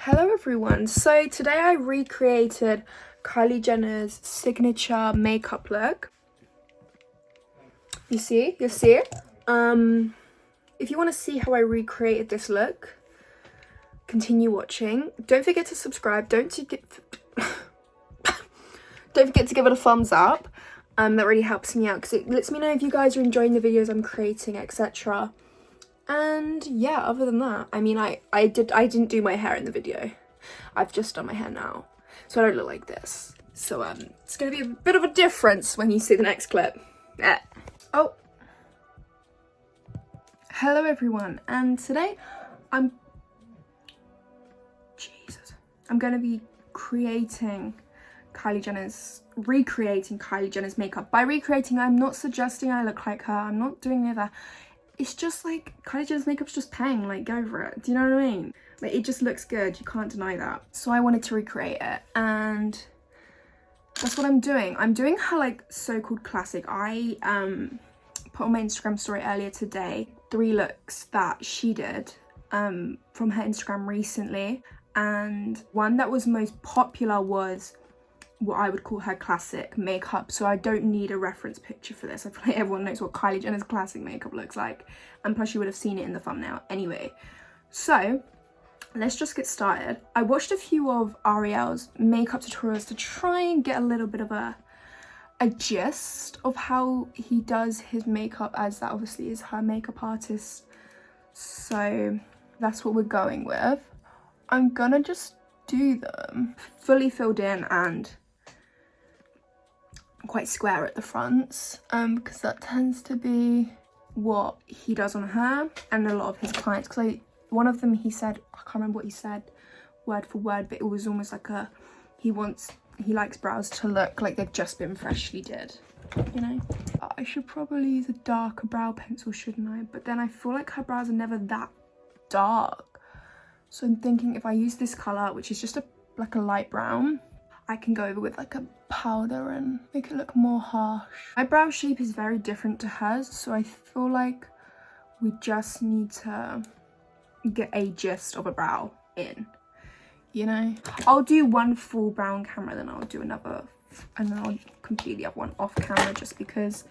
Hello everyone, so today I recreated Kylie Jenner's signature makeup look. You see? If you want to see how I recreated this look, continue watching. Don't forget to subscribe, don't forget to give it a thumbs up. That really helps me out because it lets me know if you guys are enjoying the videos I'm creating, etc. And yeah, other than that, I mean, I didn't do my hair in the video. I've just done my hair now, so I don't look like this. So it's gonna be a bit of a difference when you see the next clip. Oh, hello everyone, and today I'm gonna be recreating Kylie Jenner's makeup. By recreating, I'm not suggesting I look like her. I'm not doing any of that. It's just like Kylie Jenner's makeup's just pang, like go for it. Do you know what I mean? Like it just looks good, you can't deny that. So I wanted to recreate it and that's what I'm doing. I'm doing her like so-called classic. I put on my Instagram story earlier today 3 looks that she did from her Instagram recently, and one that was most popular was what I would call her classic makeup. So I don't need a reference picture for this. I feel like everyone knows what Kylie Jenner's classic makeup looks like, and plus you would have seen it in the thumbnail anyway. So let's just get started. I watched a few of Ariel's makeup tutorials to try and get a little bit of a gist of how he does his makeup, as that obviously is her makeup artist. So that's what we're going with. I'm gonna just do them fully filled in and quite square at the fronts, because that tends to be what he does on her and a lot of his clients. Because one of them, he said, I can't remember what he said word for word, but it was almost like he likes brows to look like they've just been freshly did, you know. I should probably use a darker brow pencil, shouldn't I? But then I feel like her brows are never that dark, so I'm thinking if I use this color, which is just like a light brown, I can go over with like a powder and make it look more harsh. My brow shape is very different to hers, so I feel like we just need to get a gist of a brow in, you know. I'll do one full brown camera, then I'll do another, and then I'll complete the other one off camera, just because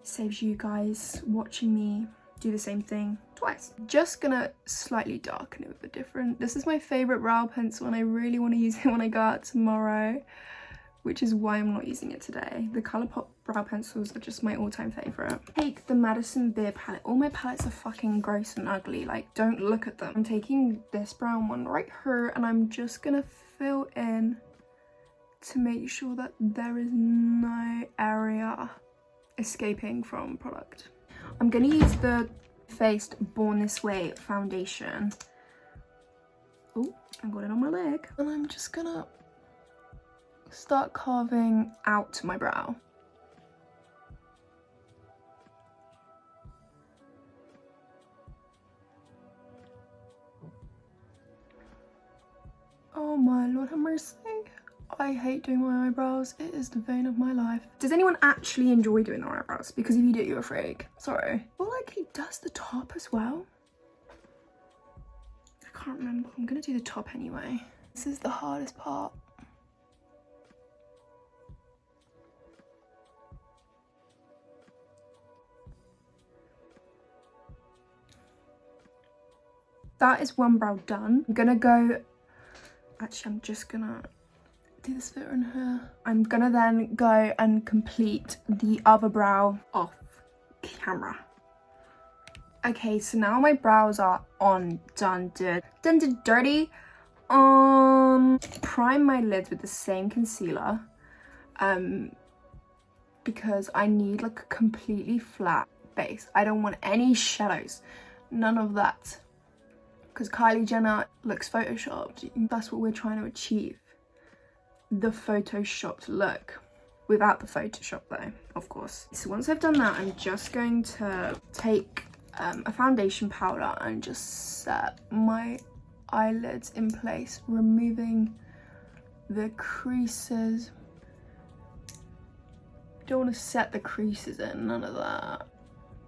it saves you guys watching me do the same thing twice. Just gonna slightly darken it with a different, this is my favorite brow pencil and I really want to use it when I go out tomorrow, which is why I'm not using it today. The Colourpop brow pencils are just my all-time favorite. Take the Madison Beer palette. All my palettes are fucking gross and ugly, like don't look at them. I'm taking this brown one right here and I'm just gonna fill in to make sure that there is no area escaping from product. I'm gonna use the Faced Born This Way foundation. Oh, I got it on my leg. And I'm just gonna start carving out my brow. Oh my Lord have mercy. I hate doing my eyebrows. It is the vein of my life. Does anyone actually enjoy doing their eyebrows? Because if you do, you're a freak. Sorry. I feel like he does the top as well. I can't remember. I'm gonna do the top anyway. This is the hardest part. That is one brow done. I'm gonna go, actually I'm just gonna do this bit in here. I'm gonna then go and complete the other brow off camera. Okay, so now my brows are on, done, dirty. Prime my lids with the same concealer, because I need like a completely flat base. I don't want any shadows, none of that, because Kylie Jenner looks photoshopped. That's what we're trying to achieve. The photoshopped look without the Photoshop though, of course. So once I've done that, I'm just going to take a foundation powder and just set my eyelids in place, removing the creases. Don't want to set the creases in, none of that.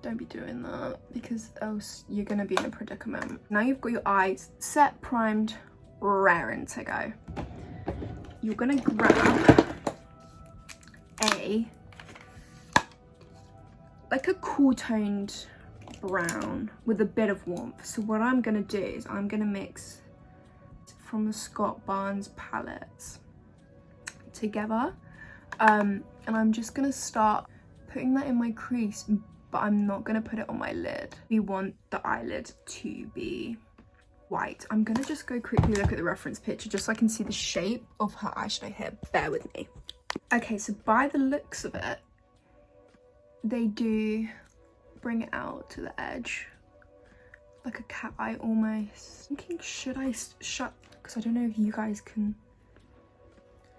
Don't be doing that, because else you're going to be in a predicament. Now you've got your eyes set, primed, raring to go. You're gonna grab like a cool toned brown with a bit of warmth. So what I'm gonna do is I'm gonna mix from the Scott Barnes palettes together, and I'm just gonna start putting that in my crease, but I'm not gonna put it on my lid. We want the eyelid to be white. I'm gonna just go quickly look at the reference picture just so I can see the shape of her eyeshadow here. Bear with me. Okay, so by the looks of it, they do bring it out to the edge, like a cat eye almost. I'm thinking, should I shut, because I don't know if you guys can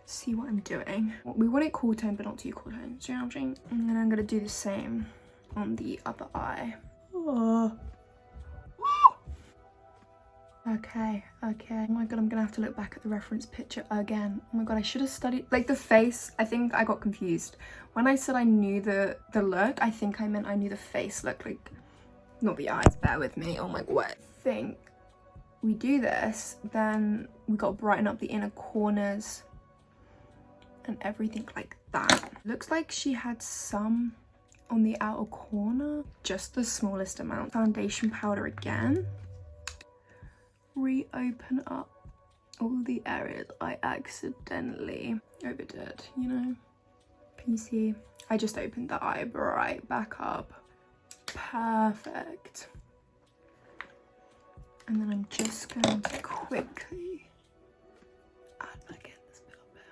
see what I'm doing. We want it cool tone, but not too cool tone. So you know what I'm saying? And then I'm gonna do the same on the other eye. Oh. Okay. Oh my god, I'm gonna have to look back at the reference picture again. Oh my god, I should have studied, like the face. I think I got confused. When I said I knew the look, I think I meant I knew the face look, like not the eyes. Bear with me. Oh my god. I think we do this, then we got to brighten up the inner corners and everything like that. Looks like she had some on the outer corner, just the smallest amount. Foundation powder again. Reopen up all the areas I accidentally overdid, you know? Can you see? I just opened the eye right back up. Perfect. And then I'm just going to quickly add back in this bit up here.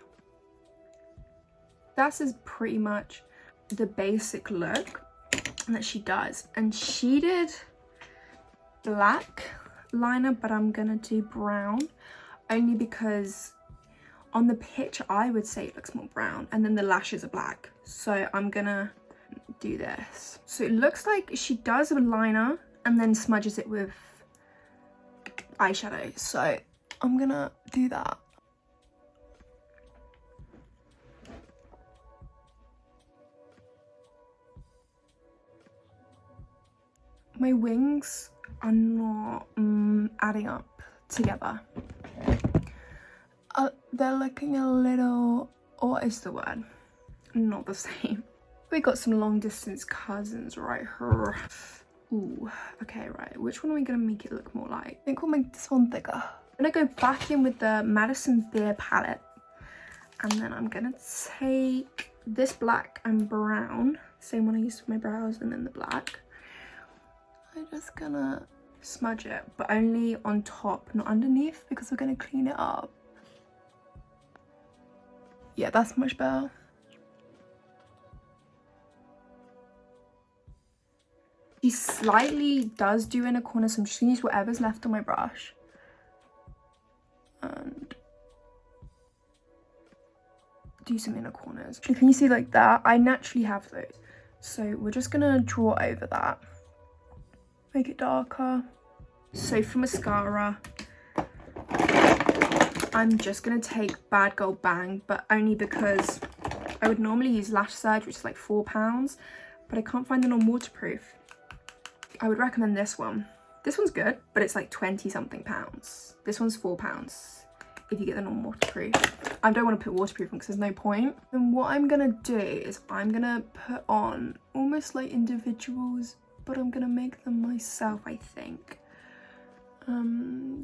That is pretty much the basic look that she does. And she did black liner, but I'm gonna do brown only because on the picture I would say it looks more brown, and then the lashes are black, so I'm gonna do this. So it looks like she does a liner and then smudges it with eyeshadow, so I'm gonna do that. My wings are not adding up together. They're looking a little, what is the word? Not the same. We got some long distance cousins right here. Ooh, okay, right. Which one are we gonna make it look more like? I think we'll make this one thicker. I'm gonna go back in with the Madison Beer palette, and then I'm gonna take this black and brown, same one I used for my brows, and then the black. I'm just gonna smudge it, but only on top, not underneath, because we're gonna clean it up. Yeah, that's much better. She slightly does do inner corner, so I'm just gonna use whatever's left on my brush and do some inner corners. Can you see like that? I naturally have those, so we're just gonna draw over that, make it darker. So for mascara, I'm just gonna take Bad Girl Bang, but only because I would normally use Lash Surge, which is like £4, but I can't find the non-waterproof. I would recommend this one. This one's good, but it's like 20 something pounds. This one's £4 if you get the non-waterproof. I don't want to put waterproof on because there's no point. And what I'm gonna do is I'm gonna put on almost like individuals, but I'm gonna make them myself, I think.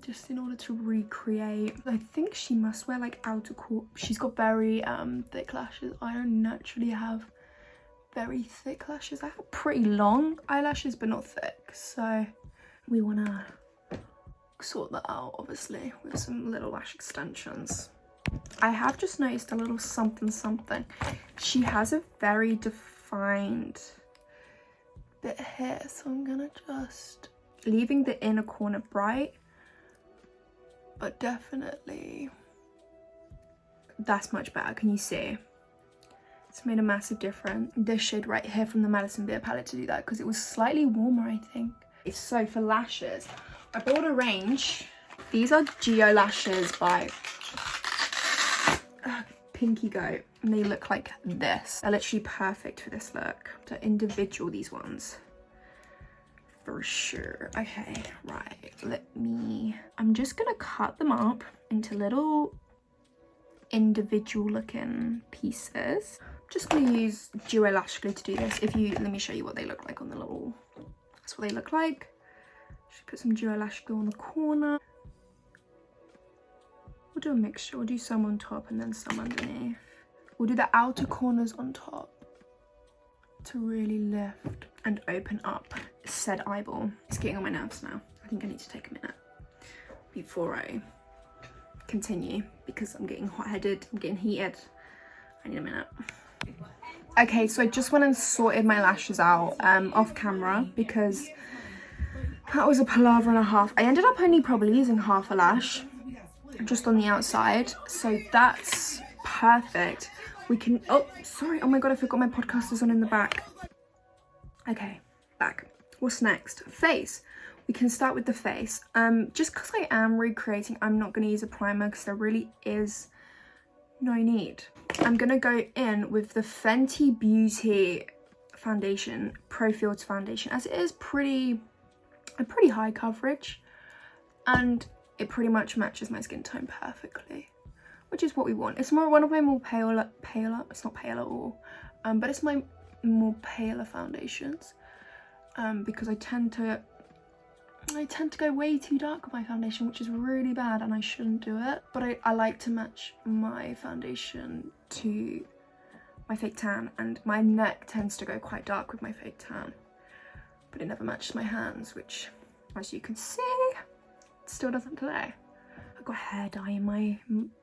Just in order to recreate. I think she must wear like outer core. She's got very thick lashes. I don't naturally have very thick lashes. I have pretty long eyelashes, but not thick. So we wanna sort that out, obviously, with some little lash extensions. I have just noticed a little something. She has a very defined bit here, so I'm gonna just leaving the inner corner bright, but definitely that's much better. Can you see? It's made a massive difference. This shade right here from the Madison Beer palette to do that, because it was slightly warmer, I think. So for lashes, I bought a range. These are Geo lashes by Pinky Goat, and they look like this. They're literally perfect for this look. They're individual, these ones. for sure. Okay, right, I'm just gonna cut them up into little individual looking pieces. I'm just gonna use duo lash glue to do this. Let me show you what they look like on the little, that's what they look like. Just put some duo lash glue on the corner. We'll do a mixture. We'll do some on top and then some underneath. We'll do the outer corners on top to really lift and open up said eyeball. It's getting on my nerves now. I think I need to take a minute before I continue because I'm getting hot-headed, I'm getting heated. I need a minute. Okay, so I just went and sorted my lashes out off camera because that was a palaver and a half. I ended up only probably using half a lash just on the outside, so that's perfect. We can, oh sorry, oh my god, I forgot my podcast is on in the back. Okay, back. What's next? Face. We can start with the face. Just because I am recreating, I'm not going to use a primer because there really is no need. I'm going to go in with the Fenty Beauty foundation, Pro Filter foundation, as it is a pretty high coverage and it pretty much matches my skin tone perfectly, which is what we want. It's one of my more paler, it's not pale at all, but it's my more paler foundations because I tend to go way too dark with my foundation, which is really bad and I shouldn't do it. But I like to match my foundation to my fake tan, and my neck tends to go quite dark with my fake tan, but it never matches my hands, which as you can see, it still doesn't today. I've got hair dye in my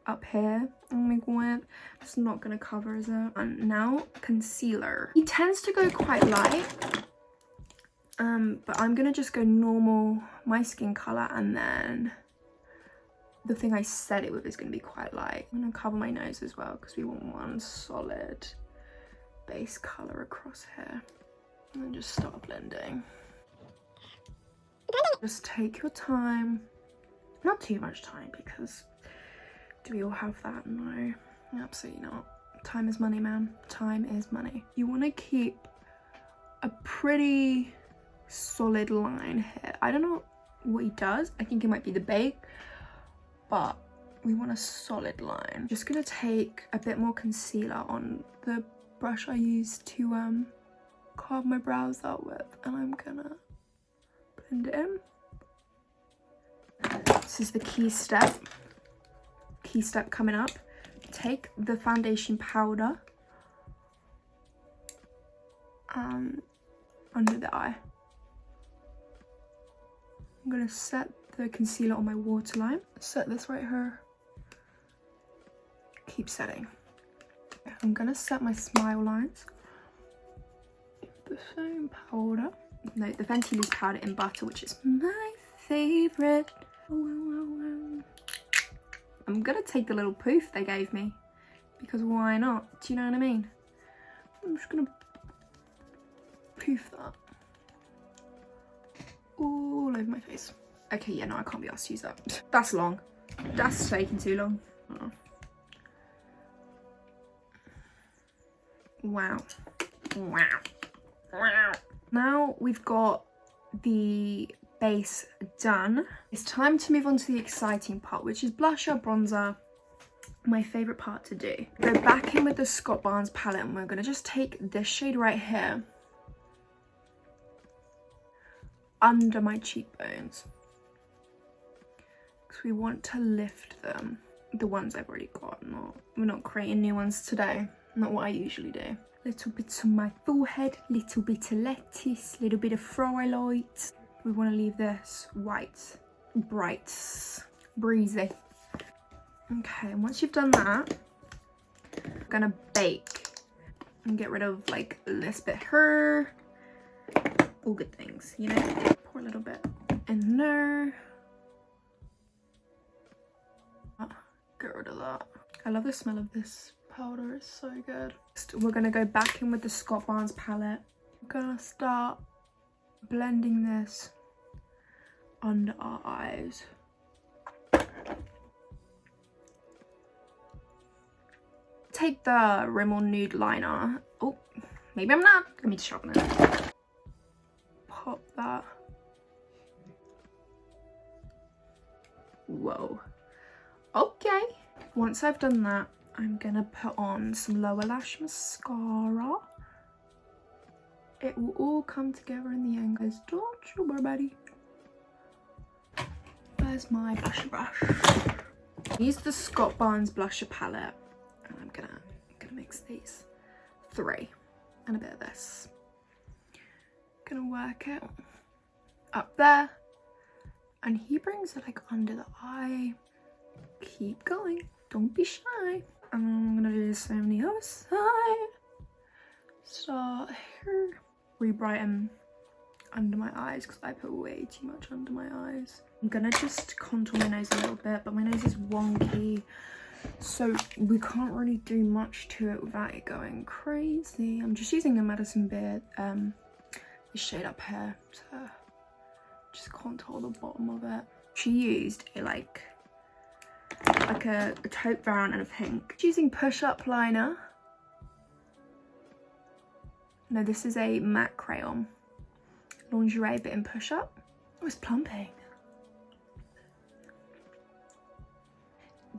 up here. Oh my god, it's not gonna cover, is it? And now concealer. He tends to go quite light. But I'm gonna just go normal, my skin color, and then the thing I set it with is gonna be quite light. I'm gonna cover my nose as well because we want one solid base color across here. And then just start blending. Just take your time, not too much time because do we all have that? No, absolutely not. Time is money, man. Time is money. You want to keep a pretty solid line here. I don't know what he does. I think it might be the bake, but we want a solid line. Just gonna take a bit more concealer on the brush I used to carve my brows out with, and I'm gonna blend it in. This is the key step coming up. Take the foundation powder under the eye. I'm gonna set the concealer on my waterline. Set this right here. Keep setting. I'm gonna set my smile lines. The same powder. No, the Fenty loose powder in butter, which is my favorite. I'm gonna take the little poof they gave me because why not? Do you know what I mean? I'm just gonna poof that all over my face. Okay, yeah, no, I can't be asked to use that. That's long. That's taking too long. Oh. Wow. Wow. Wow. Now we've got the base done. It's time to move on to the exciting part, which is blusher, bronzer. My favorite part to do. Go back in with the Scott Barnes palette and we're gonna just take this shade right here under my cheekbones because we want to lift them. The ones I've already got, we're not creating new ones today. Not what I usually do. Little bits on my forehead, little bit of lettuce, little bit of highlight. We want to leave this white, bright, breezy. Okay, and once you've done that, I'm gonna bake and get rid of like this bit here. All good things, you know. Pour a little bit in there. Get rid of that. I love the smell of this powder, it's so good. We're gonna go back in with the Scott Barnes palette. I'm gonna start blending this under our eyes. Take the Rimmel nude liner. Oh, maybe I'm not. Let me sharpen it. Pop that Okay. Once I've done that, I'm gonna put on some lower lash mascara. It will all come together in the end, guys. Don't you worry, buddy. Where's my blusher brush? Use the Scott Barnes blusher palette, and I'm gonna mix these 3 and a bit of this. Gonna work it up there, and he brings it like under the eye. Keep going, don't be shy. And I'm gonna do the same on the other side. Start here. Re-brighten under my eyes because I put way too much under my eyes. I'm gonna just contour my nose a little bit, but my nose is wonky, so we can't really do much to it without it going crazy. I'm just using a Madison Beer, this shade up here to just contour the bottom of it. She used a like a taupe brown and a pink. She's using Push Up liner. No, this is a matte crayon. Lingerie bit in Push Up. Oh, it's plumping.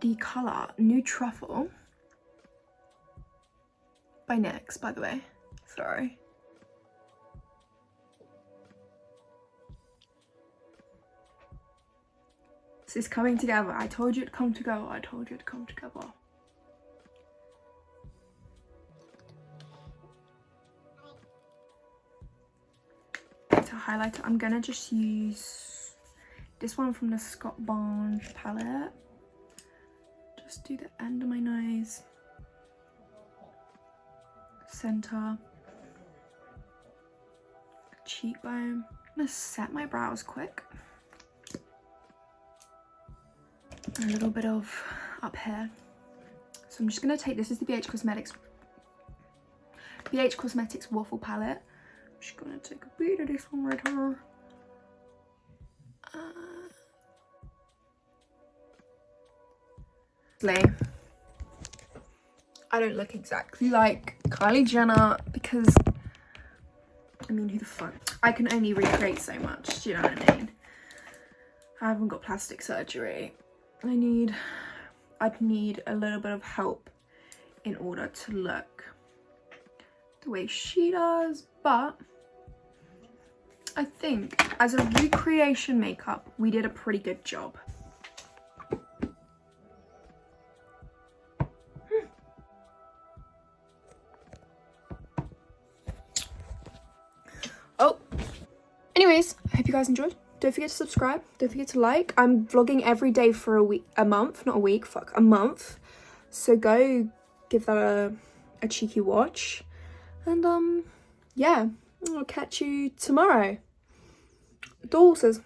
The colour Nude Truffle by NYX, by the way. Sorry. This is coming together. I told you it'd come together. I told you it'd come together. To highlight it, I'm gonna just use this one from the Scott Barnes palette. Just do the end of my nose, center, cheekbone. I'm gonna set my brows quick. A little bit of up here. So I'm just gonna take, this is the BH Cosmetics Waffle palette. I'm just gonna take a bit of this one right here. I don't look exactly like Kylie Jenner because, I mean, who the fuck? I can only recreate so much, do you know what I mean? I haven't got plastic surgery. I'd need a little bit of help in order to look the way she does, but I think as a recreation makeup, we did a pretty good job. Oh, anyways, I hope you guys enjoyed. Don't forget to subscribe. Don't forget to like. I'm vlogging every day for a month, not a week, fuck, a month. So go give that a cheeky watch. And yeah, I'll catch you tomorrow. Deuces.